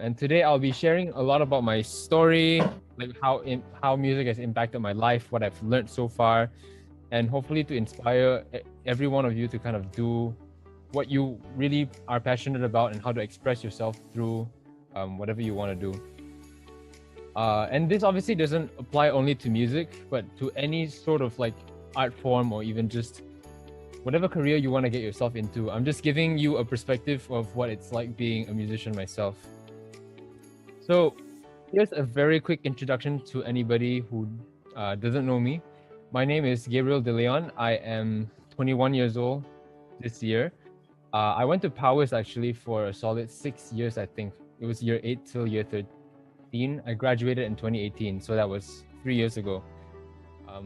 And today I'll be sharing a lot about my story, like how music has impacted my life, what I've learned so far, and hopefully to inspire every one of you to kind of do what you really are passionate about and how to express yourself through whatever you want to do. And this obviously doesn't apply only to music, but to any sort of like art form or even just whatever career you want to get yourself into. I'm just giving you a perspective of what it's like being a musician myself. So here's a very quick introduction to anybody who doesn't know me. My name is Gabriel De Leon. I am 21 years old this year. I went to Powers actually for a solid 6 years, I think. It was year 8 till year 13. I graduated in 2018, so that was 3 years ago.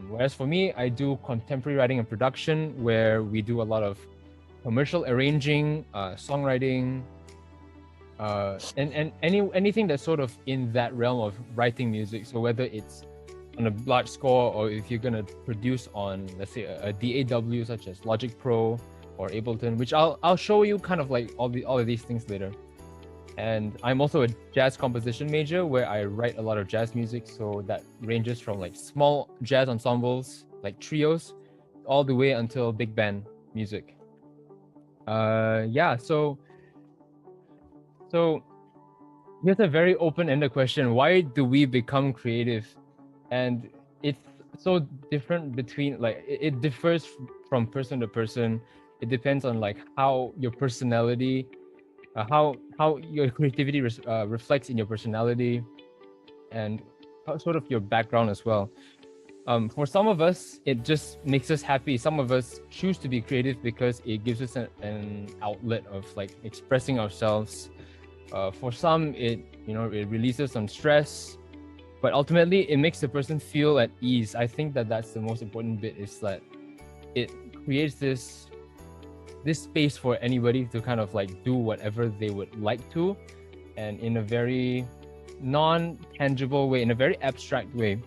Whereas for me, I do contemporary writing and production, where we do a lot of commercial arranging, songwriting, and anything that's sort of in that realm of writing music. So whether it's on a large score or if you're gonna produce on, let's say, a DAW such as Logic Pro or Ableton, which I'll show you kind of like all of these things later. And I'm also a jazz composition major where I write a lot of jazz music. So that ranges from like small jazz ensembles, like trios, all the way until big band music. Yeah, so here's a very open-ended question. Why do we become creative? And it's so different between, like, it differs from person to person. It depends on like how your personality, how your creativity reflects in your personality, and how, sort of your background as well. For some of us, it just makes us happy. Some of us choose to be creative because it gives us an outlet of like expressing ourselves. For some, it releases some stress, but ultimately it makes the person feel at ease. I think that's the most important bit, is that it creates this space for anybody to kind of like do whatever they would like to, and in a very non-tangible way, in a very abstract way.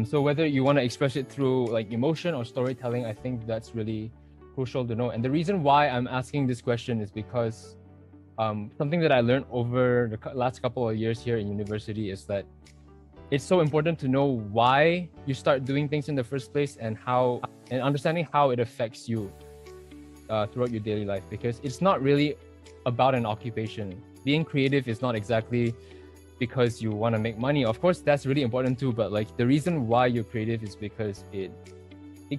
So whether you want to express it through like emotion or storytelling, I think that's really crucial to know. And the reason why I'm asking this question is because something that I learned over the last couple of years here in university is that it's so important to know why you start doing things in the first place, and understanding how it affects you throughout your daily life, because it's not really about an occupation. Being creative is not exactly because you want to make money. Of course, that's really important too, but like the reason why you're creative is because it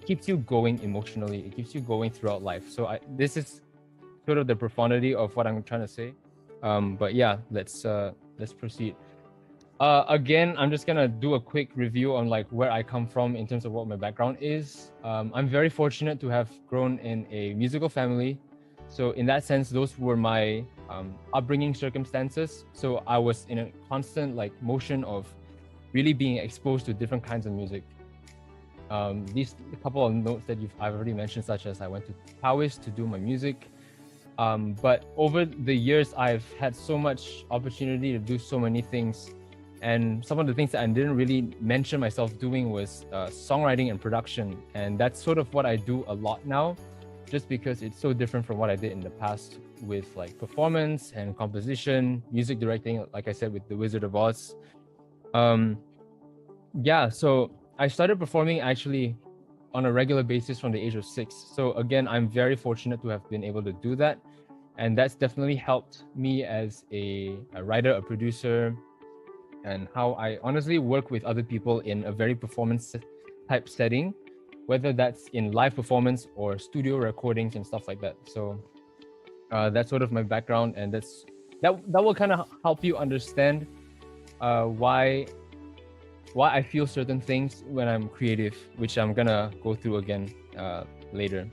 keeps you going emotionally. It keeps you going throughout life. So this is sort of the profundity of what I'm trying to say. But yeah, let's proceed. Again, I'm just gonna do a quick review on like where I come from in terms of what my background is. I'm very fortunate to have grown in a musical family. So in that sense, those were my upbringing circumstances. So I was in a constant like motion of really being exposed to different kinds of music. These couple of notes that I've already mentioned, such as I went to Powys to do my music. But over the years, I've had so much opportunity to do so many things. And some of the things that I didn't really mention myself doing was songwriting and production. And that's sort of what I do a lot now, just because it's so different from what I did in the past with like performance and composition, music directing, like I said, with The Wizard of Oz. Yeah, so I started performing actually on a regular basis from the age of 6. So again, I'm very fortunate to have been able to do that. And that's definitely helped me as a writer, a producer, and how I honestly work with other people in a very performance type setting, whether that's in live performance or studio recordings and stuff like that. So that's sort of my background, and that will kind of help you understand why I feel certain things when I'm creative, which I'm gonna go through again later.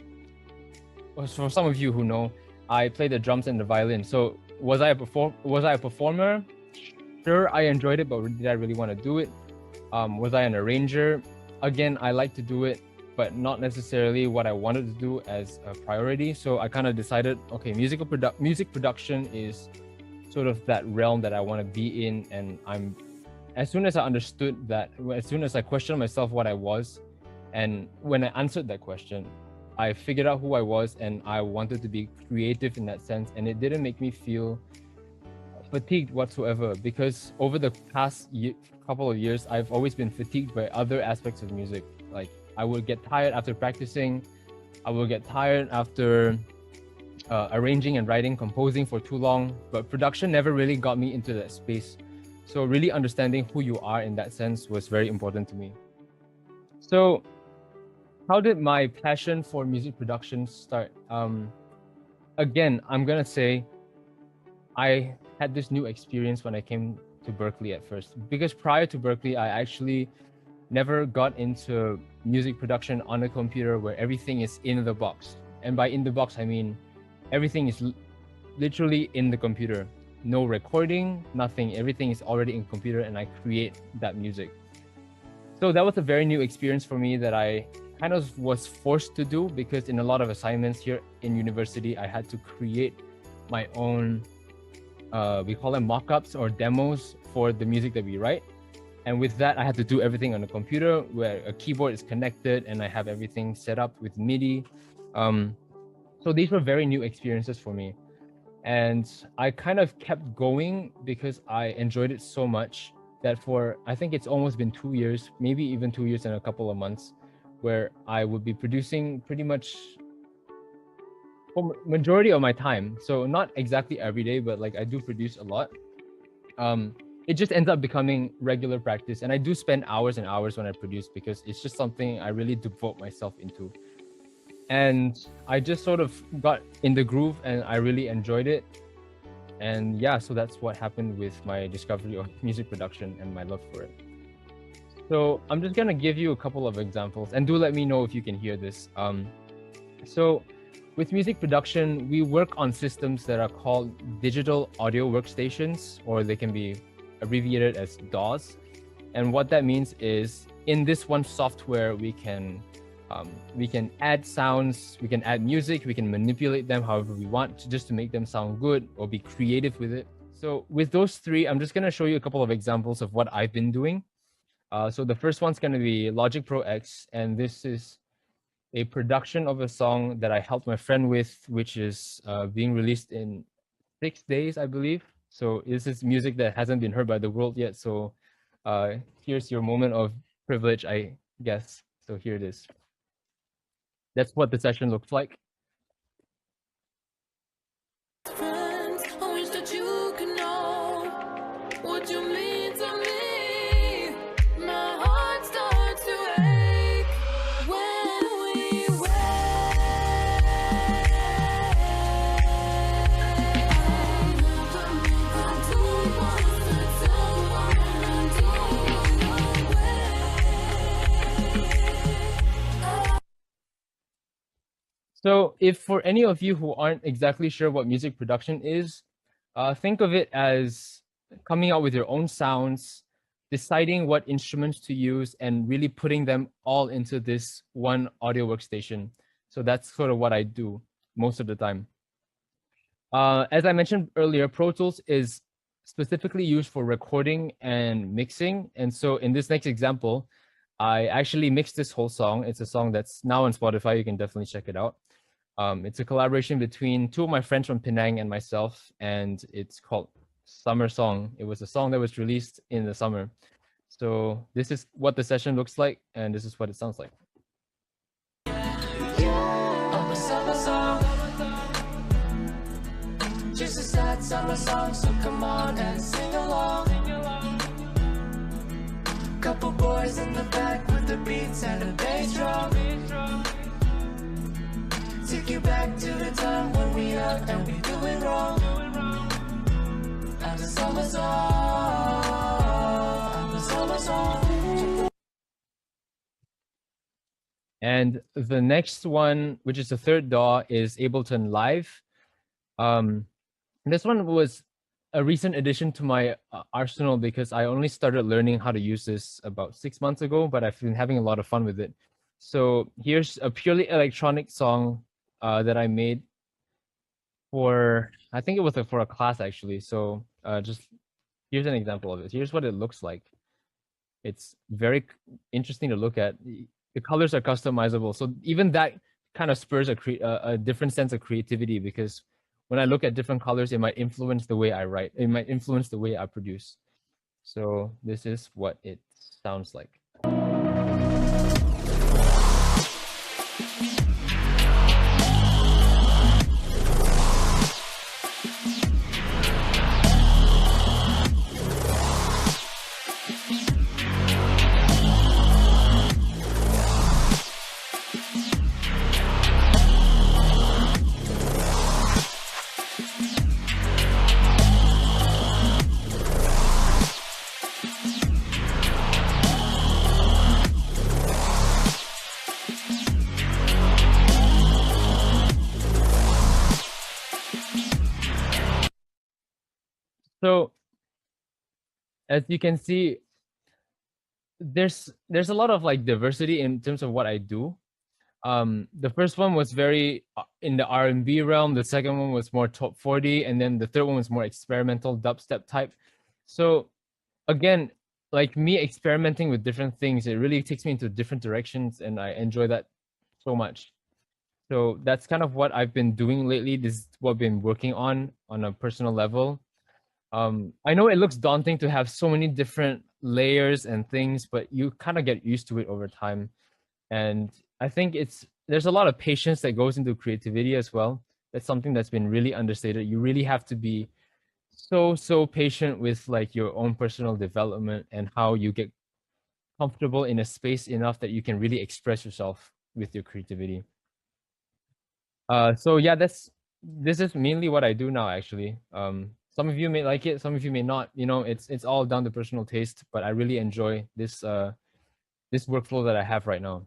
For some of you who know, I play the drums and the violin. So was I a performer? Sure, I enjoyed it, but did I really want to do it? Was I an arranger? Again, I like to do it, but not necessarily what I wanted to do as a priority. So I kind of decided, okay, music production is sort of that realm that I want to be in, and as soon as I understood that, as soon as I questioned myself what I was, and when I answered that question, I figured out who I was, and I wanted to be creative in that sense, and it didn't make me feel fatigued whatsoever, because over the past couple of years, I've always been fatigued by other aspects of music. Like I would get tired after practicing, I will get tired after arranging and writing, composing for too long, but production never really got me into that space. So really understanding who you are in that sense was very important to me. So how did my passion for music production start? Again, I'm gonna say I had this new experience when I came to Berkeley at first, because prior to Berkeley, I actually never got into music production on a computer where everything is in the box. And by in the box, I mean everything is literally in the computer. No recording, nothing. Everything is already in computer, and I create that music. So that was a very new experience for me that I kind of was forced to do, because in a lot of assignments here in university, I had to create my own, we call them mock-ups or demos for the music that we write. And with that, I had to do everything on a computer where a keyboard is connected, and I have everything set up with MIDI. So these were very new experiences for me. And I kind of kept going because I enjoyed it so much that for, I think it's almost been 2 years, maybe even 2 years and a couple of months, where I would be producing pretty much for majority of my time. So not exactly every day, but like I do produce a lot. It just ends up becoming regular practice. And I do spend hours and hours when I produce, because it's just something I really devote myself into. And I just sort of got in the groove, and I really enjoyed it. And yeah, so that's what happened with my discovery of music production and my love for it. So I'm just gonna give you a couple of examples, and do let me know if you can hear this. So with music production, we work on systems that are called digital audio workstations, or they can be abbreviated as DAWs. And what that means is, in this one software, we can add sounds, we can add music, we can manipulate them however we want, just to make them sound good or be creative with it. So with those three, I'm just gonna show you a couple of examples of what I've been doing. So the first one's gonna be Logic Pro X, and this is a production of a song that I helped my friend with, which is being released in 6 days, I believe. So this is music that hasn't been heard by the world yet. So here's your moment of privilege, I guess. So here it is. That's what the session looks like. Friends, I wish that you could know what you mean to me. My heart starts to ache when we wake. So if for any of you who aren't exactly sure what music production is, think of it as coming out with your own sounds, deciding what instruments to use, and really putting them all into this one audio workstation. So that's sort of what I do most of the time. As I mentioned earlier, Pro Tools is specifically used for recording and mixing. And so in this next example, I actually mixed this whole song. It's a song that's now on Spotify. You can definitely check it out. It's a collaboration between two of my friends from Penang and myself, and it's called Summer Song. It was a song that was released in the summer. So this is what the session looks like, and this is what it sounds like. I'm a summer song, just a sad summer song, so come on and sing along. Couple boys in the back with the beats and a bass drum. Take you back to the time when we up and we do it wrong. I'm a summer song, I'm a summer song. And the next one, which is the third DAW, is Ableton Live. This one was a recent addition to my arsenal because I only started learning how to use this about 6 months ago, but I've been having a lot of fun with it. So here's a purely electronic song that I made for, I think it was for a class actually. So just here's an example of it. Here's what it looks like. It's very interesting to look at. The colors are customizable. So even that kind of spurs a different sense of creativity, because when I look at different colors, it might influence the way I write. It might influence the way I produce. So this is what it sounds like. So as you can see, there's a lot of like diversity in terms of what I do. The first one was very in the R&B realm. The second one was more top 40, and then the third one was more experimental dubstep type. So again, like me experimenting with different things, it really takes me into different directions, and I enjoy that so much. So that's kind of what I've been doing lately. This is what I've been working on a personal level. I know it looks daunting to have so many different layers and things, but you kind of get used to it over time. And I think there's a lot of patience that goes into creativity as well. That's something that's been really understated. You really have to be so patient with like your own personal development and how you get comfortable in a space enough that you can really express yourself with your creativity. So yeah, this is mainly what I do now actually. Some of you may like it, some of you may not. You know, it's all down to personal taste, but I really enjoy this this workflow that I have right now.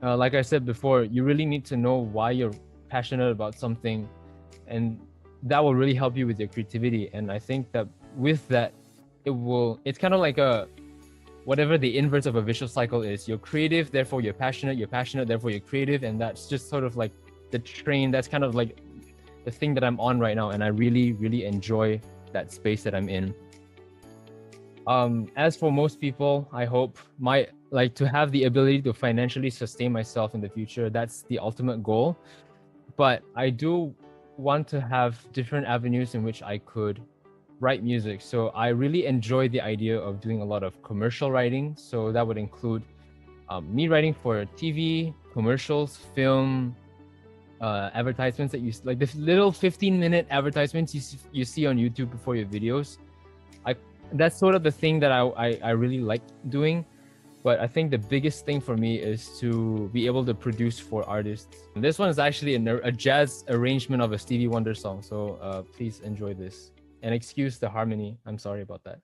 Like I said before, you really need to know why you're passionate about something, and that will really help you with your creativity. And I think that with that, it's kind of like whatever the inverse of a vicious cycle is. You're creative, therefore you're passionate, therefore you're creative, and that's just sort of like the train. That's kind of like the thing that I'm on right now, and I really enjoy that space that I'm in. As for most people, I hope to have the ability to financially sustain myself in the future. That's the ultimate goal. But I do want to have different avenues in which I could write music. So I really enjoy the idea of doing a lot of commercial writing. So that would include me writing for TV, commercials, film, advertisements that like the little 15-minute advertisements you see on YouTube before your videos. That's sort of the thing that I really like doing. But I think the biggest thing for me is to be able to produce for artists. And this one is actually a jazz arrangement of a Stevie Wonder song. So please enjoy this. And excuse the harmony. I'm sorry about that.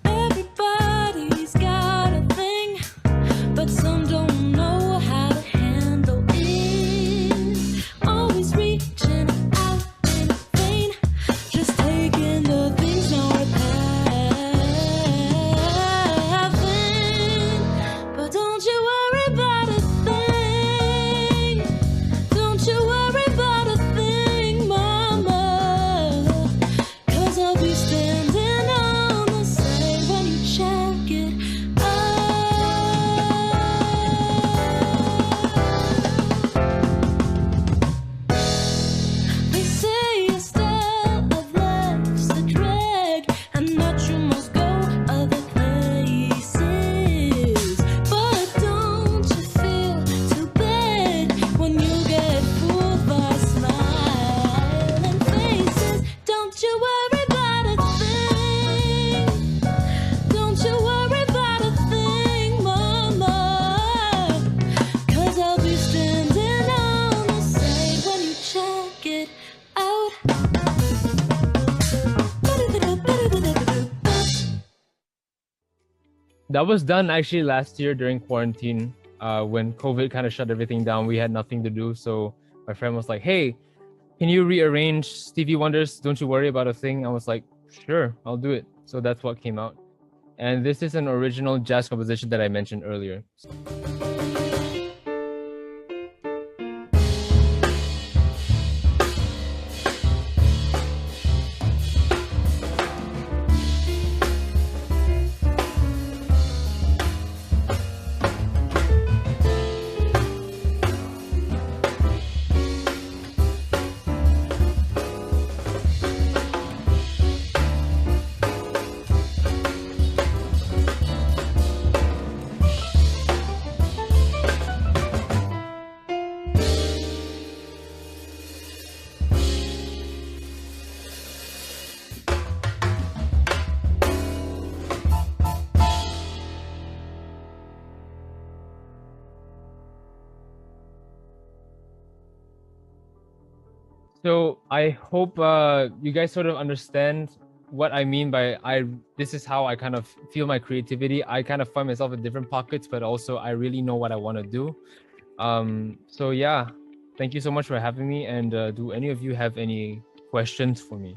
Everybody's got a thing, but some don't know how to handle it. Always reaching out in vain, just taking the things not having. But don't you worry about That was done actually last year during quarantine, when COVID kind of shut everything down. We had nothing to do, so my friend was like, "Hey, can you rearrange Stevie Wonder's Don't You Worry About a Thing?" I was like, "Sure, I'll do it." So that's what came out. And this is an original jazz composition that I mentioned earlier. So I hope you guys sort of understand what I mean by this is how I kind of feel my creativity. I kind of find myself in different pockets, but also I really know what I want to do. So yeah, thank you so much for having me. And do any of you have any questions for me?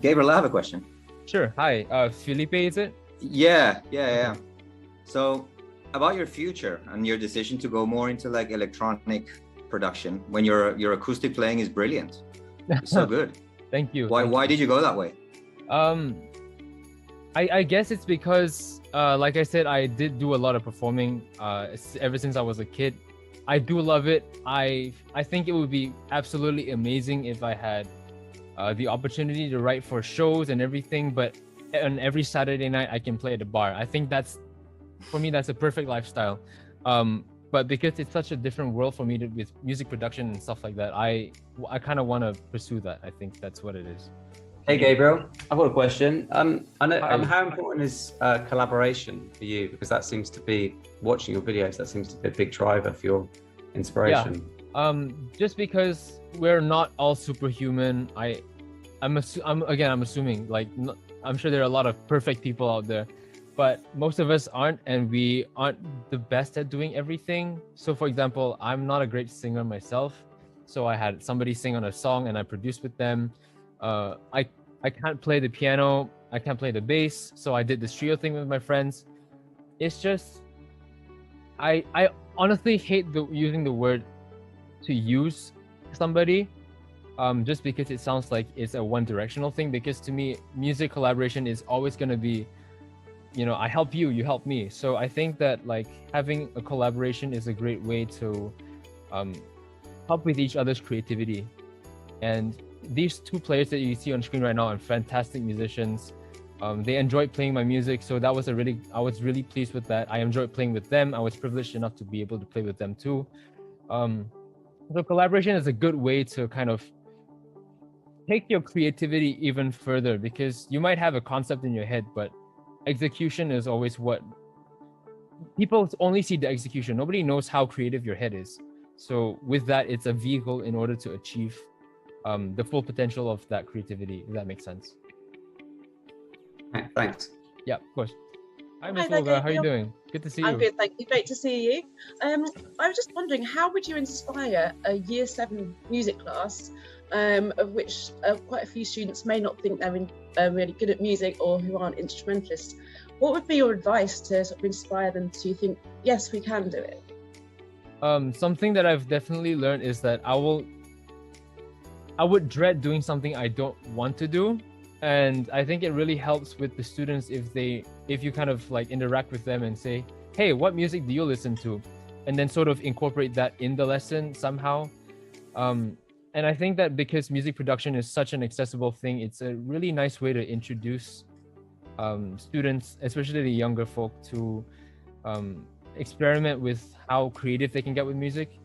Gabriel, I have a question. Sure. Hi, Felipe, is it? Yeah. So about your future and your decision to go more into like electronic production when your acoustic playing is brilliant. It's so good. Thank you. Why did you go that way? I guess it's because like I said, I did do a lot of performing ever since I was a kid. I do love it. I think it would be absolutely amazing if I had the opportunity to write for shows and everything, but on every Saturday night I can play at a bar. I think that's, for me, that's a perfect lifestyle. But because it's such a different world for me with music production and stuff like that, I kind of want to pursue that. I think that's what it is. Hey Gabriel, I've got a question. I know, how important is collaboration for you? Because that seems to be, watching your videos, that seems to be a big driver for your inspiration. Yeah. Just because we're not all superhuman, I'm assuming, like, I'm sure there are a lot of perfect people out there, but most of us aren't, and we aren't the best at doing everything. So for example, I'm not a great singer myself, so I had somebody sing on a song and I produced with them. I can't play the piano, I can't play the bass, so I did this trio thing with my friends. It's just, I honestly hate using the word to use somebody, just because it sounds like it's a one-directional thing. Because to me, music collaboration is always going to be, you know, I help you, you help me. So I think that like having a collaboration is a great way to help with each other's creativity. And these two players that you see on screen right now are fantastic musicians. They enjoyed playing my music, so I was really pleased with that. I enjoyed playing with them. I was privileged enough to be able to play with them too. So collaboration is a good way to kind of take your creativity even further, because you might have a concept in your head, but execution is always what people only see, the execution. Nobody knows how creative your head is. So with that, it's a vehicle in order to achieve the full potential of that creativity, if that makes sense. Thanks. Yeah, of course. Hi, Miss Hi there, Olga. How are you Gabriel. doing? Good to see you. I'm good, thank you. Great to see you. I was just wondering, how would you inspire a Year 7 music class, of which quite a few students may not think they're really good at music or who aren't instrumentalists? What would be your advice to sort of inspire them to think, yes, we can do it? Something that I've definitely learned is that I would dread doing something I don't want to do. And I think it really helps with the students if you kind of like interact with them and say, hey, what music do you listen to? And then sort of incorporate that in the lesson somehow. And I think that because music production is such an accessible thing, it's a really nice way to introduce students, especially the younger folk, to experiment with how creative they can get with music.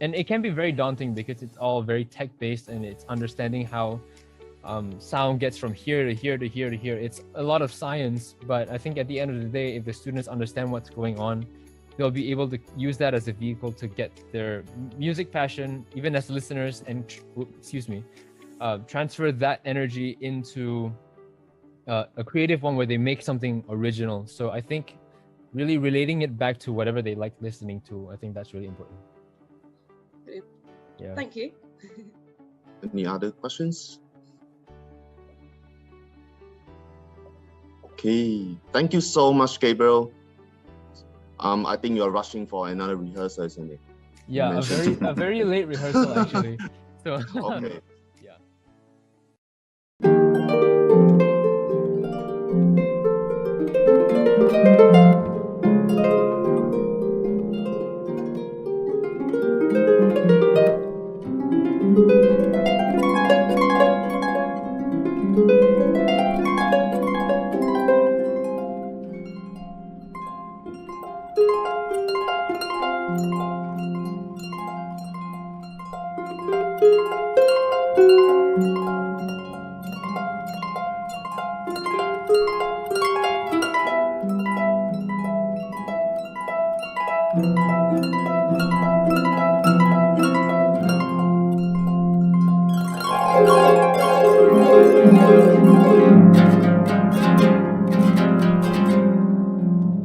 And it can be very daunting because it's all very tech-based, and it's understanding how sound gets from here to here to here to here. It's a lot of science, but I think at the end of the day, if the students understand what's going on, they'll be able to use that as a vehicle to get their music passion, even as listeners, and transfer that energy into a creative one where they make something original. So I think really relating it back to whatever they like listening to, I think that's really important. Brilliant. Yeah. Thank you. Any other questions? Okay, thank you so much, Gabriel. I think you're rushing for another rehearsal, isn't it? Yeah, a mentioned. very late rehearsal actually. So Okay. yeah.